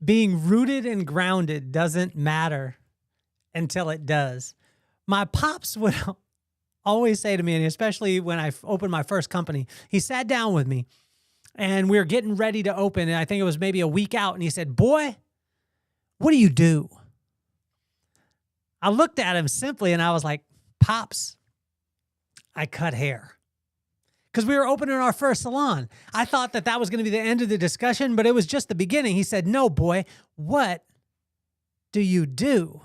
Being rooted and grounded doesn't matter until it does. My pops would always say to me, and especially when I opened my first company, he sat down with me and we were getting ready to open. And I think it was maybe a week out. And he said, "Boy, what do you do?" I looked at him simply and I was like, "Pops, I cut hair." Because we were opening our first salon. I thought that that was going to be the end of the discussion, but it was just the beginning. He said, "No, boy, what do you do?"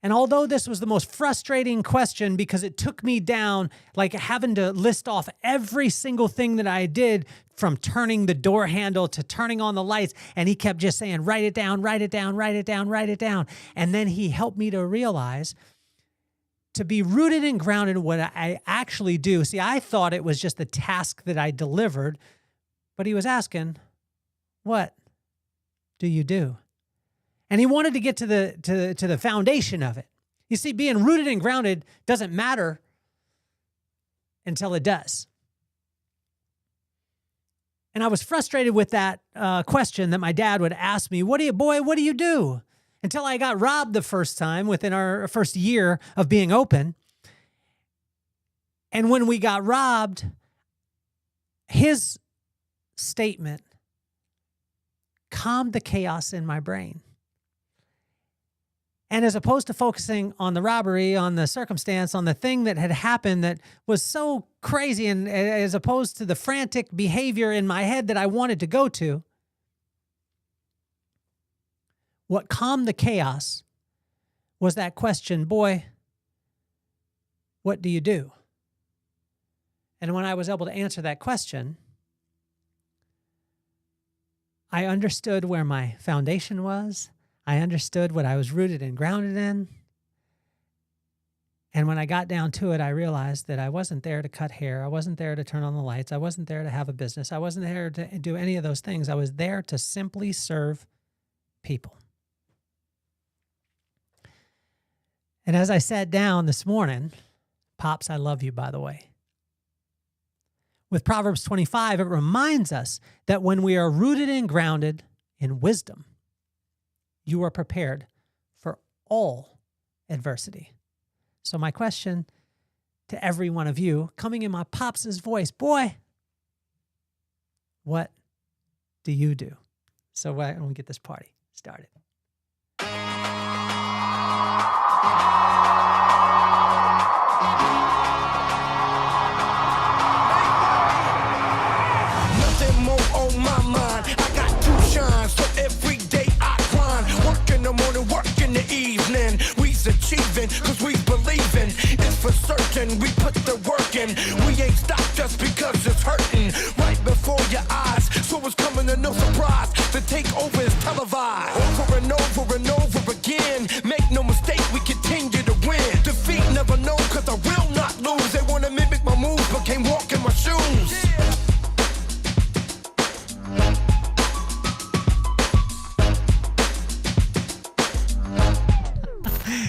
And although this was the most frustrating question because it took me down, like having to list off every single thing that I did, from turning the door handle to turning on the lights, and he kept just saying, "Write it down, write it down, write it down, write it down." And then he helped me to realize to be rooted and grounded in what I actually do. See, I thought it was just the task that I delivered, but he was asking, "What do you do?" And he wanted to get to the foundation of it. You see, being rooted and grounded doesn't matter until it does. And I was frustrated with that question that my dad would ask me, what do you do? Until I got robbed the first time within our first year of being open. And when we got robbed, his statement calmed the chaos in my brain. And as opposed to focusing on the robbery, on the circumstance, on the thing that had happened that was so crazy, and as opposed to the frantic behavior in my head that I wanted to go to, what calmed the chaos was that question, "Boy, what do you do?" And when I was able to answer that question, I understood where my foundation was. I understood what I was rooted and grounded in. And when I got down to it, I realized that I wasn't there to cut hair. I wasn't there to turn on the lights. I wasn't there to have a business. I wasn't there to do any of those things. I was there to simply serve people. And as I sat down this morning, Pops, I love you, by the way. With Proverbs 25, it reminds us that when we are rooted and grounded in wisdom, you are prepared for all adversity. So my question to every one of you, coming in my Pops' voice, boy, what do you do? So we're going to get this party started. Nothing more on my mind. I got two shines, so every day I grind. Work in the morning, work in the evening. We's achieving, cause we believing. It's for certain, we put the work in. We ain't stopped just because it's hurting. Right before your eyes, so it's coming to no surprise. The takeover is televised. Over and over and over again. Make no mistake, we continue to win. Defeat never known, cause I will not lose. They wanna mimic my moves, but can't walk in my shoes.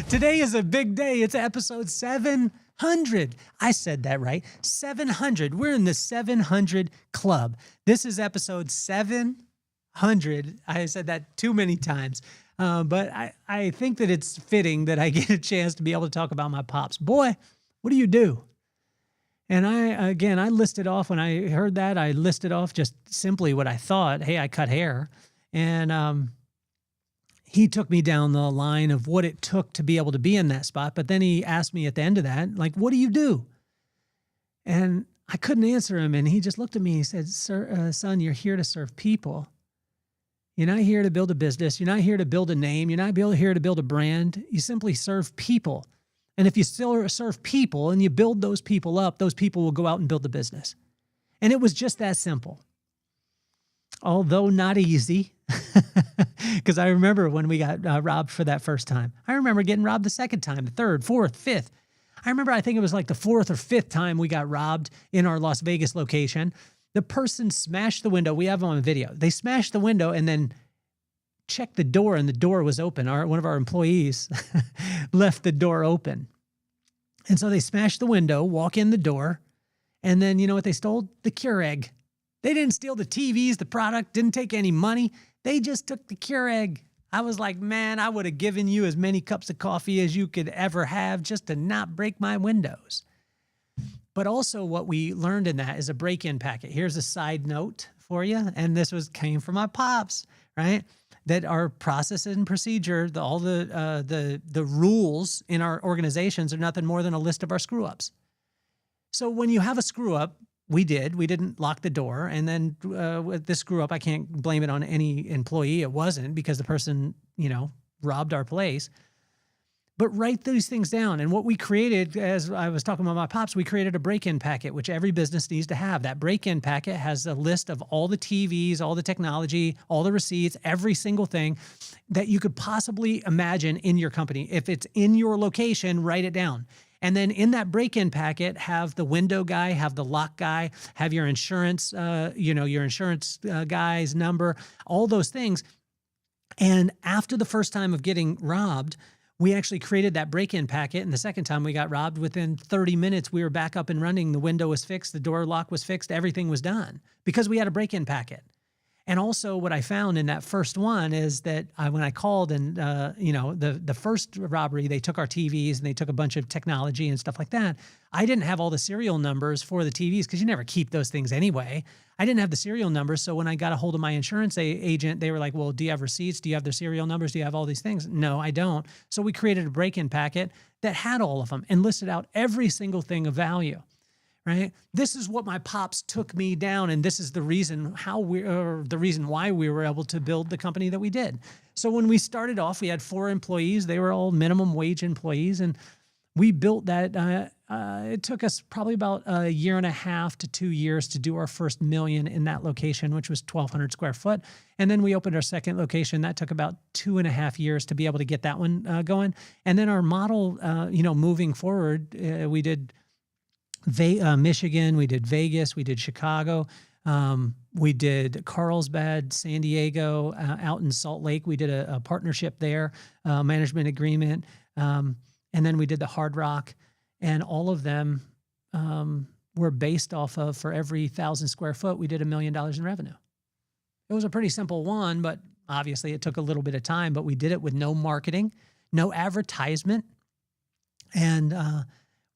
Today is a big day. It's episode 700. I said that right. 700. We're in the 700 club. This is episode 700. I said that too many times. But I think that it's fitting that I get a chance to be able to talk about my Pops. Boy, what do you do? And I listed off, when I heard that, I listed off just simply what I thought. Hey, I cut hair. And he took me down the line of what it took to be able to be in that spot. But then he asked me at the end of that, like, what do you do? And I couldn't answer him. And he just looked at me and he said, son, you're here to serve people. You're not here to build a business. You're not here to build a name. You're not here to build a brand. You simply serve people. And if you still serve people and you build those people up, those people will go out and build the business. And it was just that simple. Although not easy, because I remember when we got robbed for that first time. I remember getting robbed the second time, the third, fourth, fifth. I remember, I think it was like the fourth or fifth time we got robbed in our Las Vegas location. The person smashed the window. We have them on video. They smashed the window and then checked the door, and the door was open. One of our employees left the door open. And so they smashed the window, walk in the door, and then you know what they stole? The Keurig. They didn't steal the TVs, the product, didn't take any money. They just took the Keurig. I was like, man, I would have given you as many cups of coffee as you could ever have just to not break my windows. But also what we learned in that is a break-in packet. Here's a side note for you. And this came from my pops, right? That our process and procedure, all the rules in our organizations are nothing more than a list of our screw ups. So when you have a screw up, we didn't lock the door. And then with this screw up, I can't blame it on any employee. It wasn't, because the person, robbed our place. But write these things down. And what we created, as I was talking about my pops, we created a break-in packet, which every business needs to have. That break-in packet has a list of all the TVs, all the technology, all the receipts, every single thing that you could possibly imagine in your company. If it's in your location, write it down. And then in that break-in packet, have the window guy, have the lock guy, have your insurance, your insurance guy's number, all those things. And after the first time of getting robbed, we actually created that break-in packet. And the second time we got robbed, within 30 minutes, we were back up and running. The window was fixed. The door lock was fixed. Everything was done because we had a break-in packet. And also what I found in that first one is that when I called and, the first robbery, they took our TVs and they took a bunch of technology and stuff like that. I didn't have all the serial numbers for the TVs because you never keep those things anyway. I didn't have the serial numbers. So when I got a hold of my insurance agent, they were like, well, do you have receipts? Do you have the serial numbers? Do you have all these things? No, I don't. So we created a break-in packet that had all of them and listed out every single thing of value. Right? This is what my pops took me down, and this is the reason why we were able to build the company that we did. So when we started off, we had 4 employees. They were all minimum wage employees, and we built that. It took us probably about a year and a half to 2 years to do our first $1 million in that location, which was 1,200 square foot. And then we opened our second location. That took about 2.5 years to be able to get that one going. And then our model, moving forward, we did Michigan, we did Vegas, we did Chicago, we did Carlsbad, San Diego, out in Salt Lake. We did a partnership there, management agreement, and then we did the Hard Rock, and all of them were based off of, for every 1,000 square foot, we did $1 million in revenue. It was a pretty simple one, but obviously it took a little bit of time, but we did it with no marketing, no advertisement, and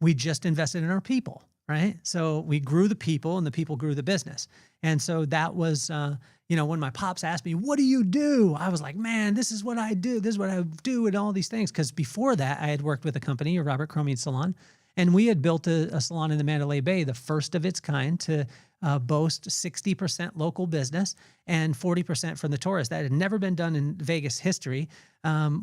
we just invested in our people, right? So we grew the people and the people grew the business. And so that was, when my pops asked me, what do you do? I was like, man, this is what I do. This is what I do and all these things. Because before that, I had worked with a company, a Robert Cromian Salon, and we had built a salon in the Mandalay Bay, the first of its kind to boast 60% local business and 40% from the tourists. That had never been done in Vegas history.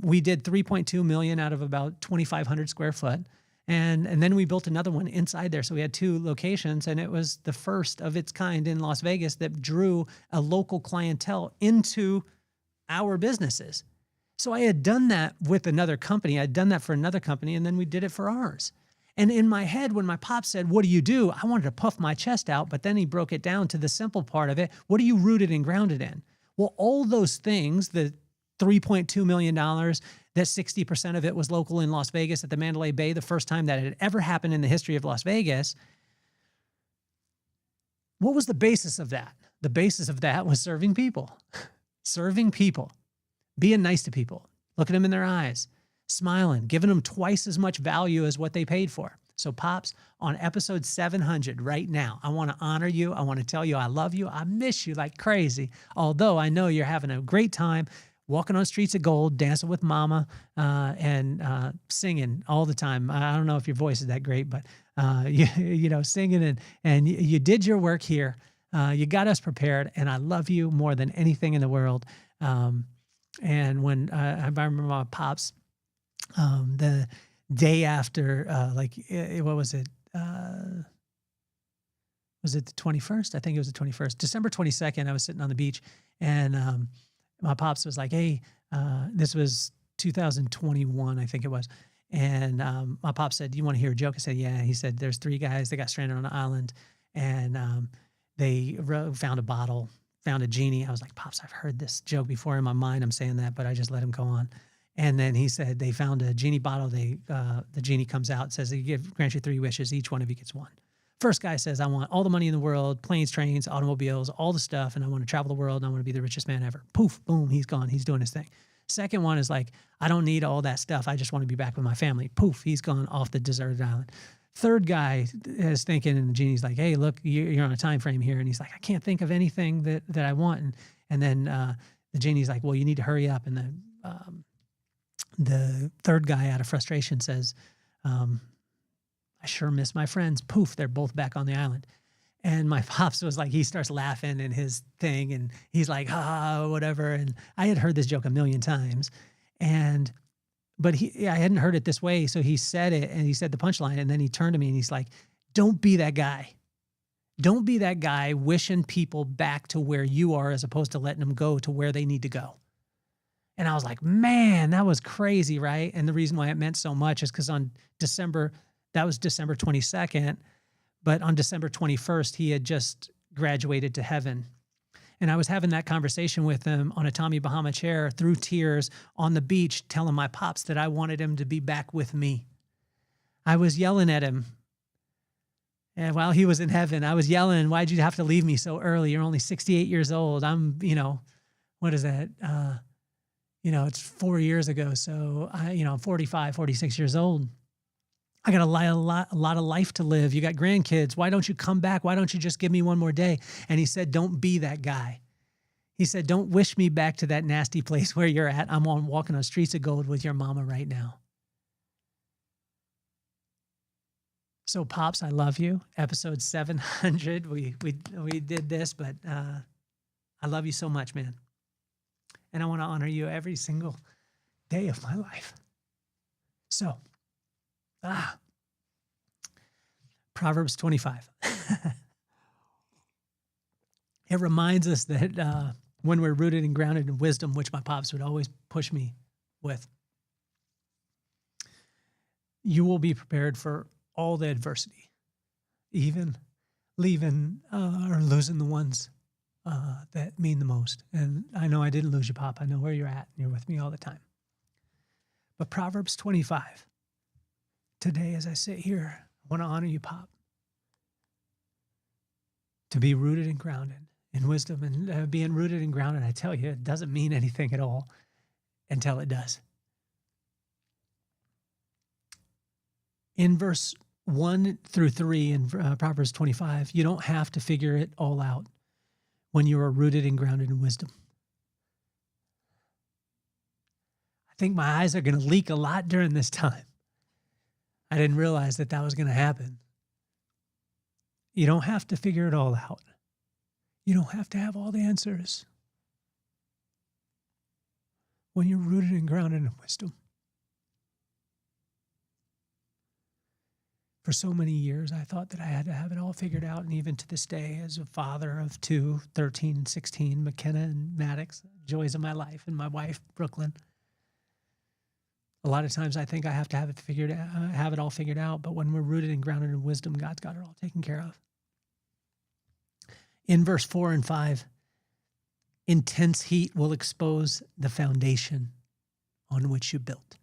We did $3.2 million out of about 2,500 square foot. And then we built another one inside there. So we had 2 locations, and it was the first of its kind in Las Vegas that drew a local clientele into our businesses. So I had done that with another company. I had done that for another company, and then we did it for ours. And in my head, when my pop said, what do you do? I wanted to puff my chest out, but then he broke it down to the simple part of it. What are you rooted and grounded in? Well, all those things, the $3.2 million, that 60% of it was local in Las Vegas at the Mandalay Bay, the first time that had ever happened in the history of Las Vegas. What was the basis of that? The basis of that was serving people, being nice to people, looking them in their eyes, smiling, giving them twice as much value as what they paid for. So Pops, on episode 700 right now, I want to honor you. I want to tell you I love you. I miss you like crazy. Although I know you're having a great time walking on streets of gold, dancing with mama, and singing all the time. I don't know if your voice is that great, but singing and you did your work here. You got us prepared, and I love you more than anything in the world. And when I remember my pops, the day after, what was it? Was it the 21st? I think it was the 21st. December 22nd, I was sitting on the beach, and my pops was like, hey, this was 2021, I think it was. And my pop said, do you want to hear a joke? I said, yeah. He said, there's 3 guys that got stranded on an island, and they found a bottle, found a genie. I was like, Pops, I've heard this joke before in my mind. I'm saying that, but I just let him go on. And then he said, they found a genie bottle. The genie comes out, says, they grant you 3 wishes. Each one of you gets one. First guy says, I want all the money in the world, planes, trains, automobiles, all the stuff, and I want to travel the world, and I want to be the richest man ever. Poof, boom, he's gone. He's doing his thing. Second one is like, I don't need all that stuff. I just want to be back with my family. Poof, he's gone off the deserted island. Third guy is thinking, and the genie's like, hey, look, you're on a time frame here. And he's like, I can't think of anything that I want. And then the genie's like, well, you need to hurry up. And the third guy, out of frustration, says, I sure miss my friends. Poof, they're both back on the island. And my pops was like, he starts laughing in his thing, and he's like, whatever. And I had heard this joke a million times, but I hadn't heard it this way. So he said it, and he said the punchline, and then he turned to me and he's like, don't be that guy. Don't be that guy wishing people back to where you are as opposed to letting them go to where they need to go. And I was like, man, that was crazy, right? And the reason why it meant so much is because that was December 22nd, but on December 21st, he had just graduated to heaven. And I was having that conversation with him on a Tommy Bahama chair through tears on the beach, telling my pops that I wanted him to be back with me. I was yelling at him. And while he was in heaven, I was yelling, why'd you have to leave me so early? You're only 68 years old. I'm, what is that? It's 4 years ago. So I'm 45, 46 years old. I got a lot of life to live. You got grandkids. Why don't you come back? Why don't you just give me one more day? And he said, don't be that guy. He said, don't wish me back to that nasty place where you're at. I'm walking on streets of gold with your mama right now. So Pops, I love you. Episode 700. We did this, but I love you so much, man. And I want to honor you every single day of my life. So, Proverbs 25. It reminds us that when we're rooted and grounded in wisdom, which my pops would always push me with, you will be prepared for all the adversity, even leaving or losing the ones that mean the most. And I know I didn't lose you, Pop. I know where you're at. You're with me all the time. But Proverbs 25, today as I sit here, I want to honor you, Pop. To be rooted and grounded in wisdom. And being rooted and grounded, I tell you, it doesn't mean anything at all until it does. In verse 1 through 3 in Proverbs 25, you don't have to figure it all out when you are rooted and grounded in wisdom. I think my eyes are going to leak a lot during this time. I didn't realize that was going to happen. You don't have to figure it all out. You don't have to have all the answers when you're rooted and grounded in wisdom. For so many years, I thought that I had to have it all figured out. And even to this day, as a father of 2, 13 and 16, McKenna and Maddox, joys of my life, and my wife, Brooklyn. A lot of times I think I have to have it all figured out. But when we're rooted and grounded in wisdom, God's got it all taken care of. In verse 4 and 5, intense heat will expose the foundation on which you built.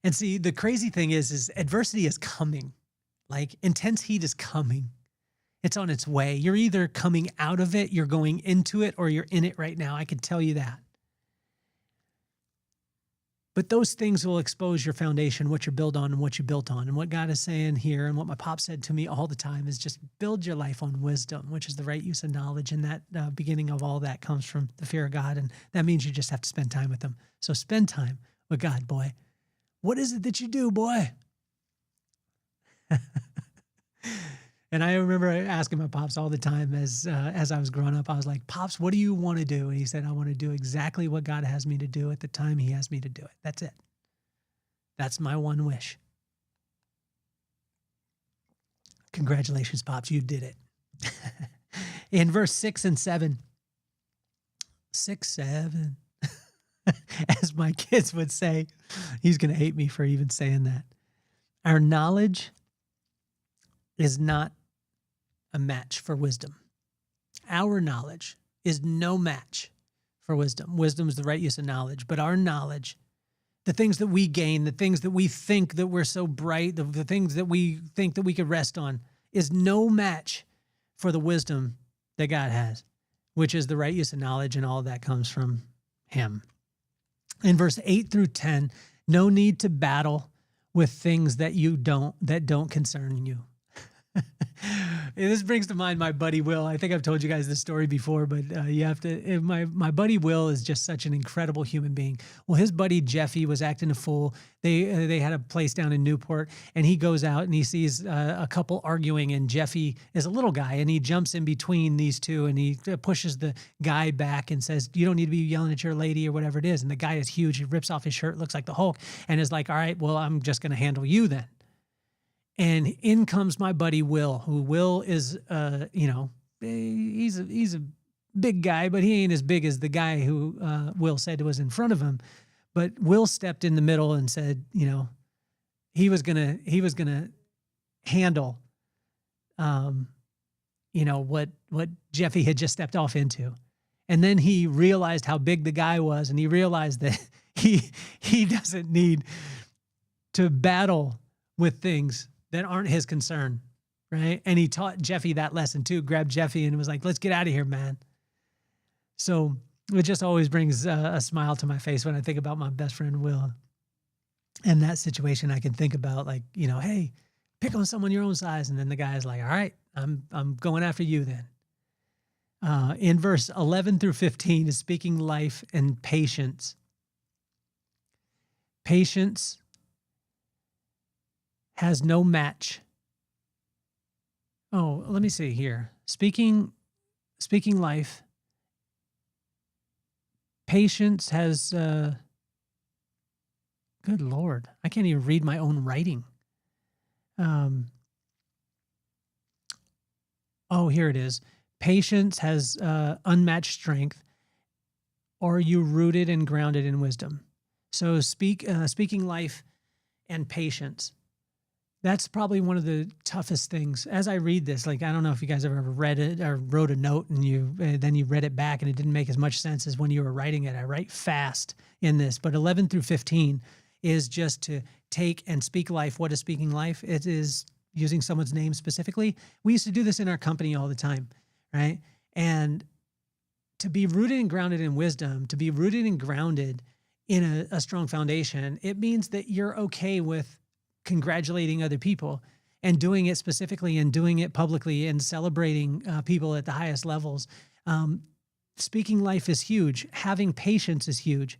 And see, the crazy thing is adversity is coming. Like, intense heat is coming. It's on its way. You're either coming out of it, you're going into it, or you're in it right now. I can tell you that. But those things will expose your foundation, what you're built on and what you built on. And what God is saying here, and what my pop said to me all the time, is just build your life on wisdom, which is the right use of knowledge. And that beginning of all that comes from the fear of God. And that means you just have to spend time with him. So spend time with God, boy. What is it that you do, boy? And I remember asking my pops all the time as I was growing up. I was like, Pops, what do you want to do? And he said, I want to do exactly what God has me to do at the time he has me to do it. That's it. That's my one wish. Congratulations, Pops. You did it. In verse 6 and 7. 6, 7. As my kids would say, he's going to hate me for even saying that. Our knowledge is not a match for wisdom. Our knowledge is no match for wisdom. Wisdom is the right use of knowledge, but our knowledge, the things that we gain, the things that we think that we're so bright, the things that we think that we could rest on, is no match for the wisdom that God has, which is the right use of knowledge, and all of that comes from him. In verse 8 through 10, no need to battle with things that don't concern you. This brings to mind my buddy Will. I think I've told you guys this story before, but you have to. My buddy Will is just such an incredible human being. Well, his buddy Jeffy was acting a fool. They had a place down in Newport, and he goes out and he sees a couple arguing, and Jeffy is a little guy, and he jumps in between these two, and he pushes the guy back and says, "You don't need to be yelling at your lady," or whatever it is. And the guy is huge. He rips off his shirt, looks like the Hulk, and is like, "All right, well, I'm just going to handle you then." And in comes my buddy Will, who Will is, he's a big guy, but he ain't as big as the guy who Will said was in front of him. But Will stepped in the middle and said, he was gonna handle, what Jeffy had just stepped off into. And then he realized how big the guy was, and he realized that he doesn't need to battle with things that aren't his concern, right? And he taught Jeffy that lesson too, grabbed Jeffy and was like, "Let's get out of here, man." So it just always brings a smile to my face when I think about my best friend, Will. And that situation, I can think about like, hey, pick on someone your own size. And then the guy's like, "All right, I'm going after you then." In verse 11 through 15 is speaking life and patience. Patience has no match. Oh, let me see here. Speaking life. Patience has, good Lord, I can't even read my own writing. Here it is. Patience has unmatched strength. Are you rooted and grounded in wisdom? So speaking life and patience. That's probably one of the toughest things. As I read this, like, I don't know if you guys have ever read it or wrote a note and then you read it back and it didn't make as much sense as when you were writing it. I write fast in this, but 11 through 15 is just to take and speak life. What is speaking life? It is using someone's name specifically. We used to do this in our company all the time, right? And to be rooted and grounded in wisdom, to be rooted and grounded in a strong foundation, it means that you're okay with congratulating other people and doing it specifically and doing it publicly and celebrating people at the highest levels. Speaking life is huge. Having patience is huge.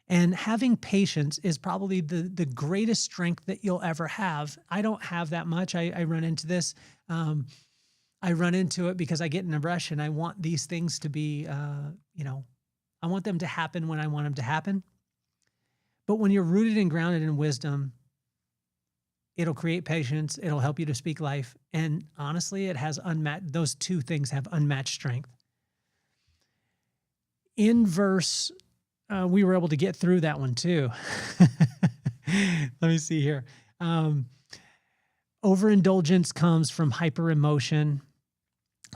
And having patience is probably the greatest strength that you'll ever have. I don't have that much. I run into this. I run into it because I get in a rush and I want these things to be, I want them to happen when I want them to happen. But when you're rooted and grounded in wisdom, it'll create patience. It'll help you to speak life. And honestly, it has those two things have unmatched strength. In verse, we were able to get through that one too. Let me see here. Overindulgence comes from hyperemotion.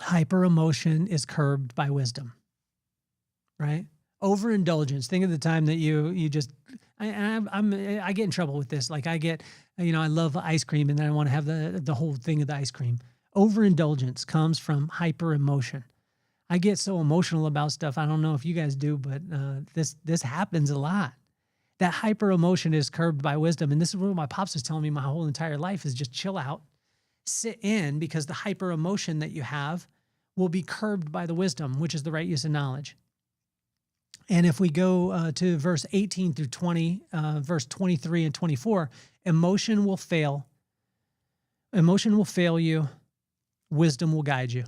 Hyperemotion is curbed by wisdom, right? Overindulgence. Think of the time that you just, I get in trouble with this. Like I get, I love ice cream and then I want to have the whole thing of the ice cream. Overindulgence comes from hyperemotion. I get so emotional about stuff. I don't know if you guys do, but this happens a lot. That hyperemotion is curbed by wisdom. And this is what my pops was telling me my whole entire life is just chill out, sit in, because the hyperemotion that you have will be curbed by the wisdom, which is the right use of knowledge. And if we go to verse 18 through 20, verse 23 and 24, emotion will fail. Emotion will fail you. Wisdom will guide you.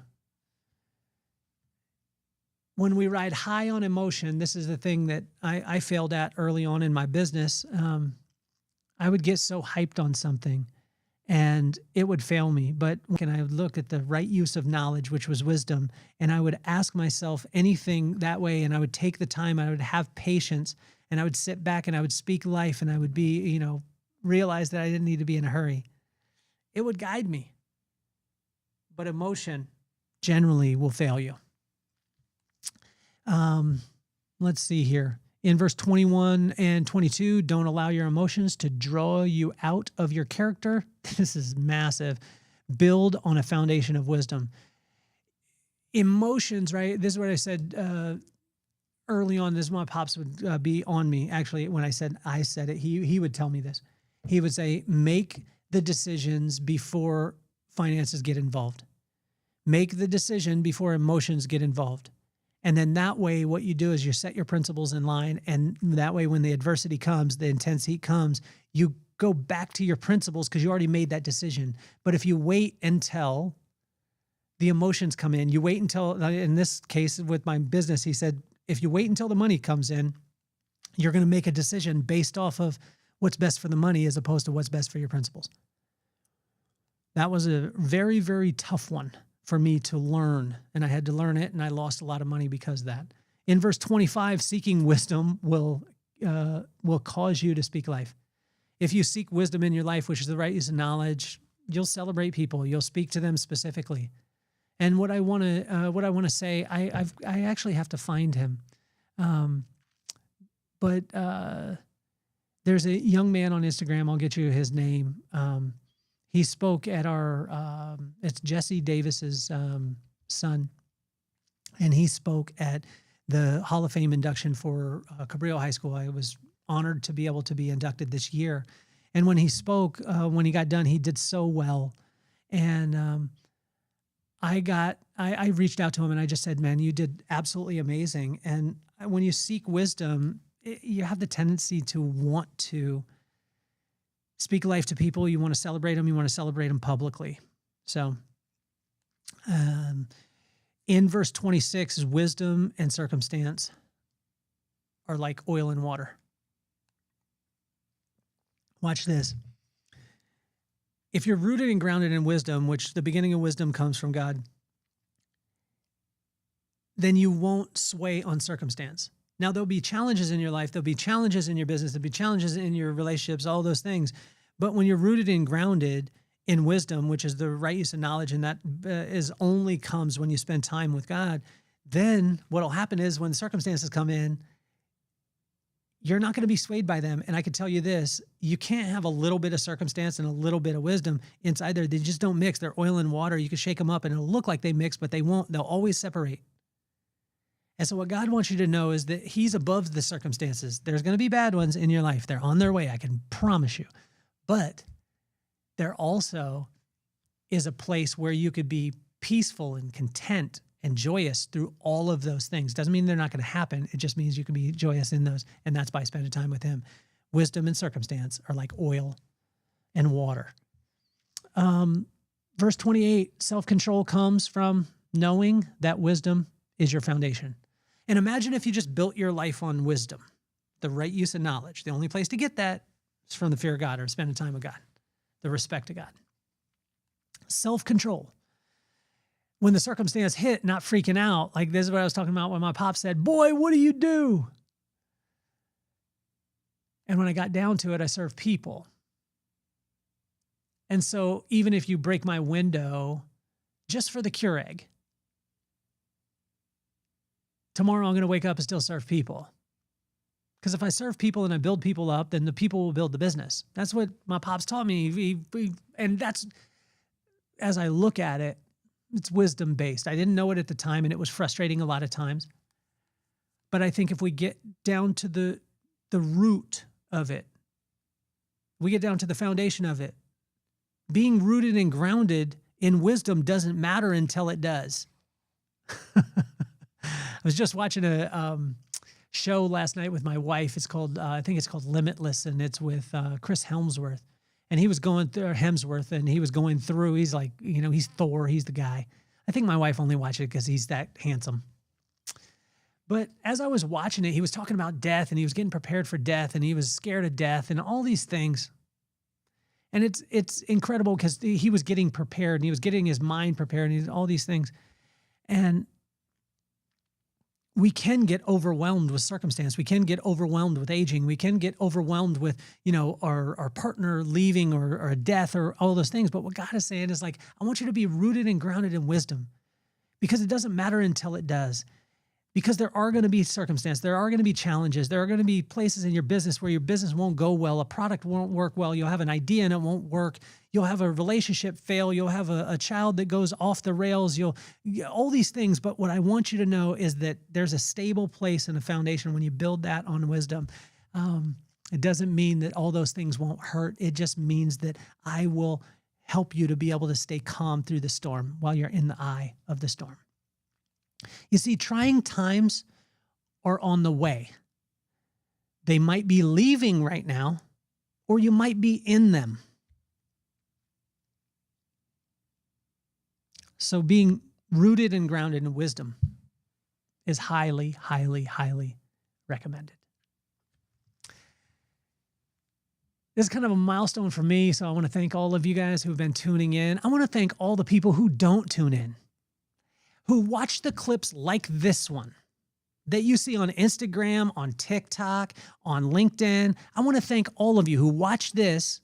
When we ride high on emotion, this is the thing that I failed at early on in my business. I would get so hyped on something and it would fail me. But when I would look at the right use of knowledge, which was wisdom, and I would ask myself anything that way, and I would take the time, I would have patience, and I would sit back and I would speak life, and I would be, realize that I didn't need to be in a hurry. It would guide me. But emotion generally will fail you. Let's see here. In verse 21 and 22, don't allow your emotions to draw you out of your character. This is massive. Build on a foundation of wisdom. Emotions, right? This is what I said early on. This is my pops would be on me. Actually, when I said it, he would tell me this. He would say, make the decisions before finances get involved. Make the decision before emotions get involved. And then that way, what you do is you set your principles in line. And that way, when the adversity comes, the intense heat comes, you go back to your principles because you already made that decision. But if you wait until the emotions come in, you wait until, in this case with my business, he said, if you wait until the money comes in, you're going to make a decision based off of what's best for the money as opposed to what's best for your principles. That was a very, very tough one for me to learn. And I had to learn it, and I lost a lot of money because of that. In verse 25, seeking wisdom will cause you to speak life. If you seek wisdom in your life, which is the right use of knowledge, you'll celebrate people. You'll speak to them specifically. And what I want to say, I actually have to find him. But there's a young man on Instagram. I'll get you his name. He spoke at our, it's Jesse Davis's son. And he spoke at the Hall of Fame induction for Cabrillo High School. I was honored to be able to be inducted this year. And when he spoke, when he got done, he did so well. And I reached out to him and I just said, man, you did absolutely amazing. And when you seek wisdom, you have the tendency to want to speak life to people. You want to celebrate them. You want to celebrate them publicly. So in verse 26, wisdom and circumstance are like oil and water. Watch this. If you're rooted and grounded in wisdom, which the beginning of wisdom comes from God, then you won't sway on circumstance. Now, there'll be challenges in your life. There'll be challenges in your business. There'll be challenges in your relationships, all those things. But when you're rooted and grounded in wisdom, which is the right use of knowledge, and that only comes when you spend time with God, then what'll happen is when the circumstances come in, you're not going to be swayed by them. And I can tell you this, you can't have a little bit of circumstance and a little bit of wisdom inside there. They just don't mix. They're oil and water. You can shake them up and it'll look like they mix, but they won't. They'll always separate. And so what God wants you to know is that he's above the circumstances. There's going to be bad ones in your life. They're on their way. I can promise you. But there also is a place where you could be peaceful and content and joyous through all of those things. Doesn't mean they're not going to happen. It just means you can be joyous in those. And that's by spending time with him. Wisdom and circumstance are like oil and water. Verse 28, self-control comes from knowing that wisdom is your foundation. And imagine if you just built your life on wisdom, the right use of knowledge. The only place to get that is from the fear of God or spending time with God, the respect of God. Self-control. When the circumstance hit, not freaking out. Like this is what I was talking about when my pop said, boy, what do you do? And when I got down to it, I served people. And so even if you break my window just for the Keurig, tomorrow I'm going to wake up and still serve people. Because if I serve people and I build people up, then the people will build the business. That's what my pops taught me. And that's, as I look at it, it's wisdom based. I didn't know it at the time, and it was frustrating a lot of times. But I think if we get down to the root of it, we get down to the foundation of it, being rooted and grounded in wisdom doesn't matter until it does. I was just watching a show last night with my wife. It's called, I think it's called Limitless, and it's with Chris Hemsworth. And he was going through Hemsworth, and he was going through, he's like, you know, he's Thor, he's the guy. I think my wife only watched it because he's that handsome. But as I was watching it, he was talking about death, and he was getting prepared for death, and he was scared of death and all these things. And it's incredible because he was getting prepared, and he was getting his mind prepared, and all these things. And we can get overwhelmed with circumstance. We can get overwhelmed with aging. We can get overwhelmed with, you know, our partner leaving or a death or all those things. But what God is saying is like, I want you to be rooted and grounded in wisdom, because it doesn't matter until it does. Because there are going to be circumstances. There are going to be challenges. There are going to be places in your business where your business won't go well. A product won't work well. You'll have an idea and it won't work. You'll have a relationship fail. You'll have a child that goes off the rails. All these things. But what I want you to know is that there's a stable place and a foundation when you build that on wisdom. It doesn't mean that all those things won't hurt. It just means that I will help you to be able to stay calm through the storm while you're in the eye of the storm. You see, trying times are on the way. They might be leaving right now, or you might be in them. So being rooted and grounded in wisdom is highly, highly, highly recommended. This is kind of a milestone for me, so I want to thank all of you guys who have been tuning in. I want to thank all the people who don't tune in, who watch the clips like this one that you see on Instagram, on TikTok, on LinkedIn. I want to thank all of you who watch this,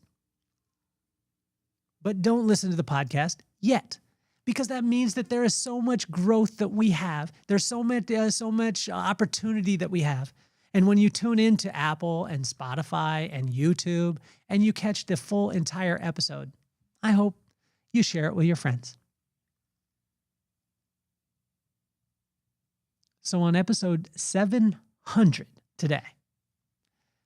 but don't listen to the podcast yet, because that means that there is so much growth that we have. There's so much opportunity that we have. And when you tune into Apple and Spotify and YouTube and you catch the full entire episode, I hope you share it with your friends. So on episode 700 today,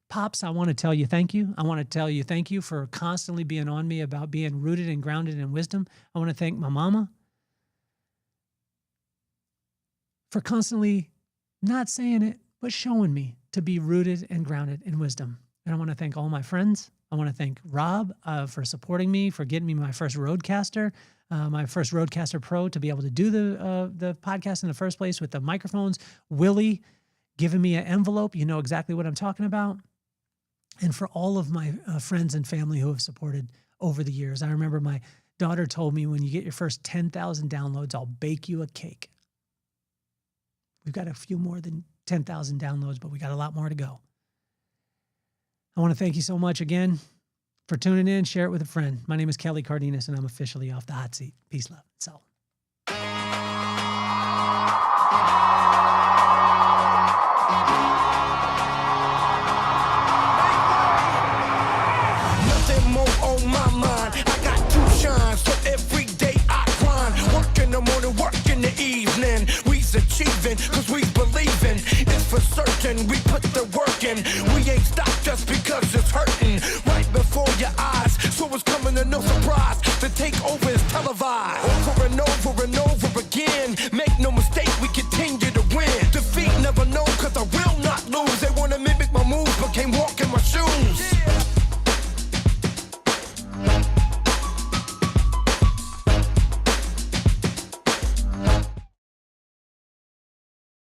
Pops, I want to tell you thank you. I want to tell you thank you for constantly being on me about being rooted and grounded in wisdom. I want to thank my mama for constantly not saying it, but showing me to be rooted and grounded in wisdom. And I want to thank all my friends. I want to thank Rob for supporting me, for getting me my first Rodecaster, my first Rodecaster Pro to be able to do the podcast in the first place with the microphones. Willie giving me an envelope. You know exactly what I'm talking about. And for all of my friends and family who have supported over the years. I remember my daughter told me, when you get your first 10,000 downloads, I'll bake you a cake. We've got a few more than 10,000 downloads, but we got a lot more to go. I want to thank you so much again for tuning in. Share it with a friend. My name is Kelly Cardenas, and I'm officially off the hot seat. Peace, love, and salt. Nothing more on my mind. I got to shine, so every day I grind. Work in the morning, work in the evening. We's achieving, cause we believing. It's for certain, we put the work in.